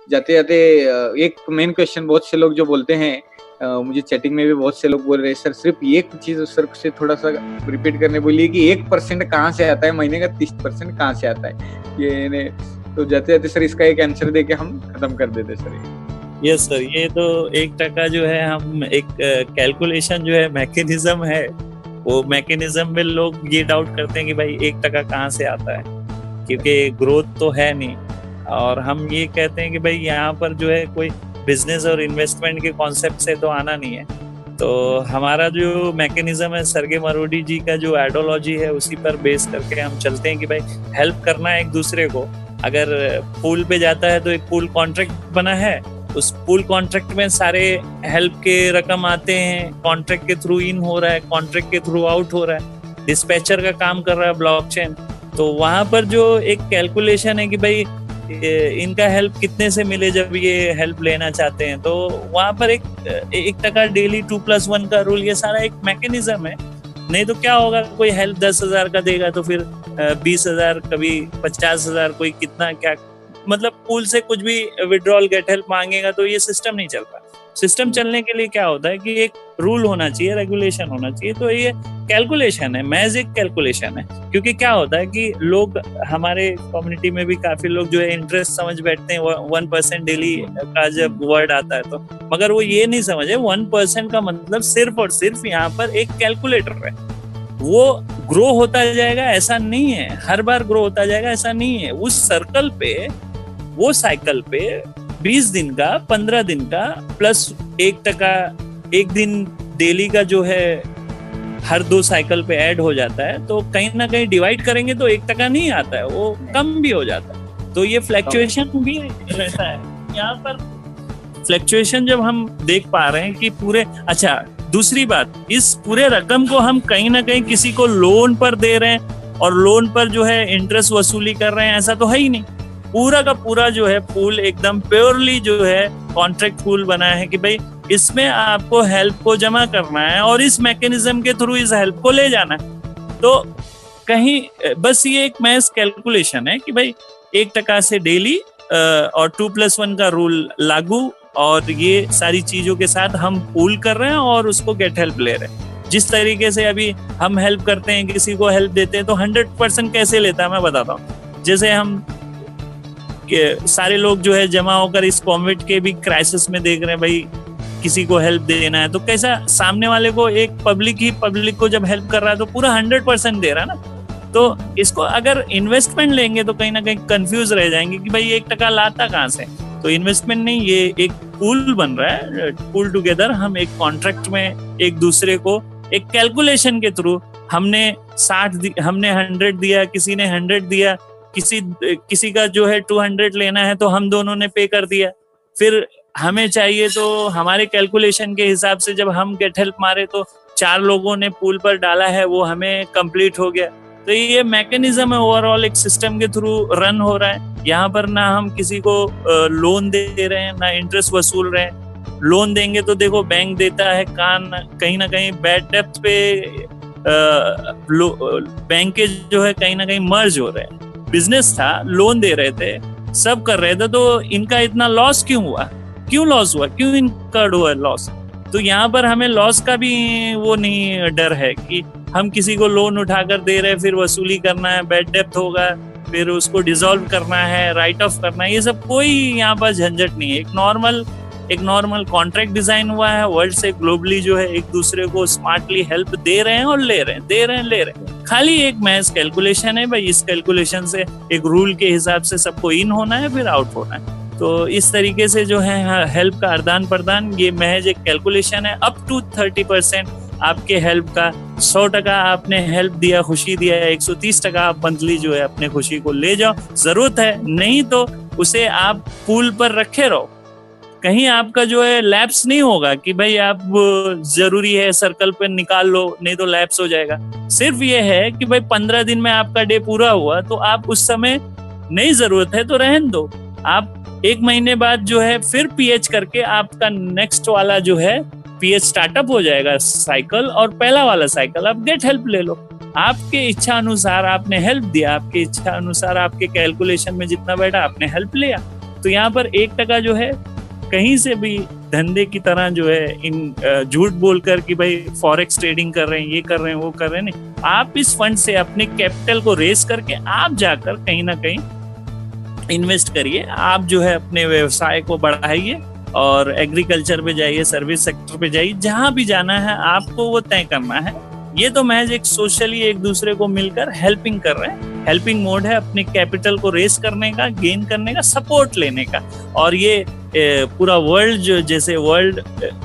जाते जाते एक मेन क्वेश्चन बहुत से लोग जो बोलते हैं, मुझे चैटिंग में भी बहुत से लोग बोल रहे हैं सर सिर्फ एक चीज सर से थोड़ा सा रिपीट करने बोलिए कि 1% कहाँ से आता है, महीने का 30% कहाँ से आता है ये। तो जाते जाते सर इसका एक आंसर दे के हम खत्म कर देते सर। यस सर, ये तो 1% जो है, हम एक कैलकुलेशन जो है, मैकेनिज्म है, वो मैकेनिज्म में लोग ये डाउट करते हैं कि भाई 1% कहाँ से आता है, क्योंकि ग्रोथ तो है नहीं। और हम ये कहते हैं कि भाई यहाँ पर जो है कोई बिजनेस और इन्वेस्टमेंट के कॉन्सेप्ट से तो आना नहीं है। तो हमारा जो मैकेनिज्म है, सर्गे मरोडी जी का जो आइडियोलॉजी है, उसी पर बेस करके हम चलते हैं कि भाई हेल्प करना है एक दूसरे को। अगर पूल पे जाता है तो एक पूल कॉन्ट्रैक्ट बना है, उस पूल कॉन्ट्रैक्ट में सारे हेल्प के रकम आते हैं, कॉन्ट्रैक्ट के थ्रू इन हो रहा है, कॉन्ट्रैक्ट के थ्रू आउट हो रहा है, डिस्पैचर का काम कर रहा है ब्लॉकचेन। तो वहां पर जो एक कैलकुलेशन है कि भाई इनका हेल्प कितने से मिले जब ये हेल्प लेना चाहते हैं, तो वहां पर 1% डेली 2+1 का रूल, ये सारा एक मैकेनिज्म है। नहीं तो क्या होगा, कोई हेल्प 10,000 का देगा तो फिर 20,000, कभी 50,000, कोई कितना क्या, मतलब पूल से कुछ भी विड्रॉल गेट हेल्प मांगेगा, तो ये सिस्टम नहीं चल रहा। सिस्टम चलने के लिए क्या होता है कि एक रूल होना चाहिए, रेगुलेशन होना चाहिए। तो ये कैलकुलेशन है, मैज एक कैलकुलेशन है। क्योंकि क्या होता है कि लोग, हमारे कम्युनिटी में भी काफी लोग जो है इंटरेस्ट समझ बैठते हैं 1% डेली का जब वर्ड आता है तो, मगर वो ये नहीं समझे 1% का मतलब सिर्फ और सिर्फ यहाँ पर एक कैलकुलेटर है। वो ग्रो होता जाएगा ऐसा नहीं है, हर बार ग्रो होता जाएगा ऐसा नहीं है। उस सर्कल पे, वो साइकिल पे 20 दिन का, 15 दिन का प्लस 1%, एक दिन डेली का जो है हर 2 साइकिल पे ऐड हो जाता है। तो कहीं ना कहीं डिवाइड करेंगे तो 1% नहीं आता है, वो कम भी हो जाता है। तो ये फ्लक्चुएशन भी रहता है यहाँ पर। फ्लक्चुएशन जब हम देख पा रहे हैं कि पूरे, अच्छा दूसरी बात, इस पूरे रकम को हम कहीं ना कहीं किसी को लोन पर दे रहे हैं और लोन पर जो है इंटरेस्ट वसूली कर रहे हैं, ऐसा तो है ही नहीं। पूरा का पूरा जो है पूल एकदम प्योरली जो है कॉन्ट्रैक्ट पूल बना है कि भाई इसमें आपको हेल्प को जमा करना है और इस मैकेनिज्म के थ्रू इस हेल्प को ले जाना है। तो कहीं बस ये एक मैथ कैलकुलेशन है कि भाई 1% से डेली और 2+1 का रूल लागू, और ये सारी चीजों के साथ हम पूल कर रहे हैं और उसको गेट हेल्प ले रहे हैं। जिस तरीके से अभी हम हेल्प करते हैं, किसी को हेल्प देते हैं, तो 100% कैसे लेता है मैं बताता हूँ। जैसे हम सारे लोग जो है जमा होकर इस कोविड के भी क्राइसिस में देख रहे हैं, भाई किसी को हेल्प देना है, तो कैसा सामने वाले को, एक पब्लिक को जब हेल्प कर रहा है तो पूरा 100% दे रहा है ना। तो इसको अगर इन्वेस्टमेंट लेंगे तो कहीं ना कहीं कंफ्यूज रह जाएंगे कि भाई 1% लाता कहाँ से। तो इन्वेस्टमेंट नहीं, ये एक पूल बन रहा है, पूल टुगेदर। हम एक कॉन्ट्रैक्ट में एक दूसरे को एक कैलकुलेशन के थ्रू, हमने 100 दिया, किसी ने 100 दिया, किसी का जो है 200 लेना है तो हम दोनों ने पे कर दिया। फिर हमें चाहिए तो हमारे कैलकुलेशन के हिसाब से जब हम गेट हेल्प मारे तो 4 लोगों ने पूल पर डाला है, वो हमें कंप्लीट हो गया। तो ये मैकेनिज्म है, ओवरऑल एक सिस्टम के थ्रू रन हो रहा है। यहाँ पर ना हम किसी को लोन दे रहे हैं, ना इंटरेस्ट वसूल रहे हैं। लोन देंगे तो देखो बैंक देता है, कहीं ना कहीं बैड डेप्थ पे बैंक के जो है कहीं ना कहीं मर्ज हो रहे हैं। बिजनेस था, लोन दे रहे थे, सब कर रहे थे, तो इनका इतना लॉस क्यों हुआ, क्यों लॉस हुआ, क्यों इनकर्ड हुआ लॉस। तो यहाँ पर हमें लॉस का भी वो नहीं डर है कि हम किसी को लोन उठाकर दे रहे हैं, फिर वसूली करना है, बैड डेप्थ होगा, फिर उसको डिसॉल्व करना है, राइट ऑफ करना है, ये सब कोई यहाँ पर झंझट नहीं है। एक नॉर्मल कॉन्ट्रैक्ट डिजाइन हुआ है, वर्ल्ड से ग्लोबली जो है एक दूसरे को स्मार्टली हेल्प दे रहे हैं और ले रहे हैं, दे रहे हैं, ले रहे हैं। खाली एक मैथ कैलकुलेशन है भाई, इस कैलकुलेशन से एक रूल के हिसाब से सबको इन होना है, फिर आउट होना है। तो इस तरीके से जो है हेल्प का आदान प्रदान, ये महज एक कैलकुलेशन है। अप टू 30% आपके हेल्प का, 100% आपने हेल्प दिया, खुशी दिया है, 130% आप मंथली जो है अपने खुशी को ले जाओ, जरूरत है, नहीं तो उसे आप पूल पर रखे रहो। कहीं आपका जो है लैप्स नहीं होगा कि भाई आप जरूरी है सर्कल पे निकाल लो, नहीं तो लैप्स हो जाएगा। सिर्फ ये है कि भाई 15 दिन में आपका डे पूरा हुआ तो आप उस समय नहीं जरूरत है तो रहने दो। आप 1 महीने बाद जो है फिर पीएच करके आपका नेक्स्ट वाला जो है पीएच स्टार्टअप हो जाएगा साइकिल, और पहला वाला साइकिल आप गेट हेल्प ले लो। आपके इच्छा अनुसार आपने हेल्प दिया, आपके इच्छा अनुसार आपके कैलकुलेशन में जितना बैठा आपने हेल्प लिया। तो यहाँ पर 1% जो है कहीं से भी धंधे की तरह जो है इन झूठ बोलकर कि भाई फॉरेक्स ट्रेडिंग कर रहे हैं, ये कर रहे हैं, वो कर रहे हैं, नहीं। आप इस फंड से अपने कैपिटल को रेस करके आप जाकर कहीं ना कहीं इन्वेस्ट करिए, आप जो है अपने व्यवसाय को बढ़ाइए और एग्रीकल्चर पे जाइए, सर्विस सेक्टर पे जाइए, जहां भी जाना है आपको वो तय करना है। ये तो महज एक सोशली एक दूसरे को मिलकर हेल्पिंग कर रहे हैं, हेल्पिंग मोड है अपने कैपिटल को रेस करने का, गेन करने का, सपोर्ट लेने का। और ये पूरा वर्ल्ड जो जैसे वर्ल्ड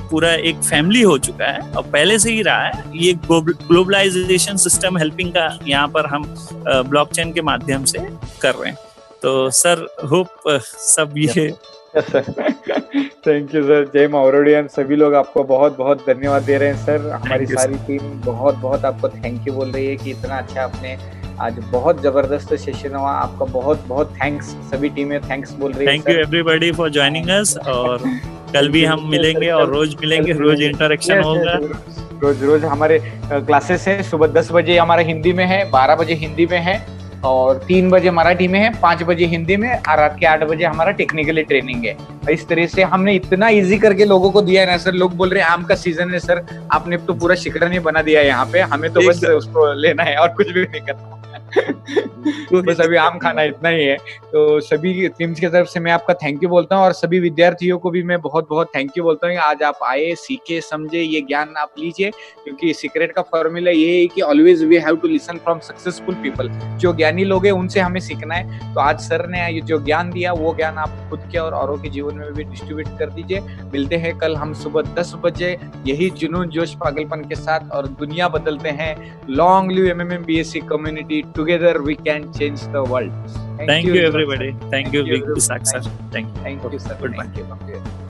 पूरा एक फैमिली हो चुका है और पहले से ही रहा है, ये ग्लोबलाइजेशन सिस्टम हेल्पिंग का यहाँ पर हम ब्लॉकचेन के माध्यम से कर रहे हैं। तो सर होप सब ये थैंक यू सर। जय मावरोडियन सभी लोग आपको बहुत बहुत धन्यवाद दे रहे हैं सर। हमारी सारी टीम बहुत बहुत आपको थैंक यू बोल रही है कि इतना अच्छा आपने आज बहुत जबरदस्त सेशन हुआ। आपका बहुत बहुत थैंक्स, सभी टीमें थैंक्स बोल रही है। Thank you everybody for joining us. और कल भी हम मिलेंगे और रोज मिलेंगे, रोज इंटरेक्शन होगा। रोज हमारे क्लासेस है, सुबह 10 बजे हमारा हिंदी में है, 12 बजे हिंदी में है और 3 बजे मराठी में है, 5 बजे हिंदी में और रात के 8 बजे हमारा टेक्निकली ट्रेनिंग है। इस तरह से हमने इतना इजी करके लोगों को दिया है ना सर। लोग बोल रहे हैं आम का सीजन है सर, आपने तो पूरा शिकड़ा नहीं बना दिया है यहाँ पे, हमें तो बस उसको लेना है और कुछ भी नहीं करना बस अभी आम खाना इतना ही है। तो सभी टीम्स की तरफ से मैं आपका थैंक यू बोलता हूँ और सभी विद्यार्थियों को भी मैं बहुत बहुत थैंक यू बोलता हूँ। आज आप आए, सीखे, समझे, ये ज्ञान आप लीजिए, क्योंकि सीक्रेट का फॉर्मूला ये है कि always we have to listen from successful people. जो ज्ञानी लोग हैं उनसे हमें सीखना है। तो आज सर ने ये जो ज्ञान दिया वो ज्ञान आप खुद के और औरों के जीवन में भी डिस्ट्रीब्यूट कर दीजिए। मिलते हैं कल हम सुबह 10 बजे यही जुनून जोश पागलपन के साथ और दुनिया बदलते हैं। Long live MMM BSc community, together we can change the world. Thank you everybody. Thank you Vikas sir. Thank you. Thank you sir. Goodbye. Thank you.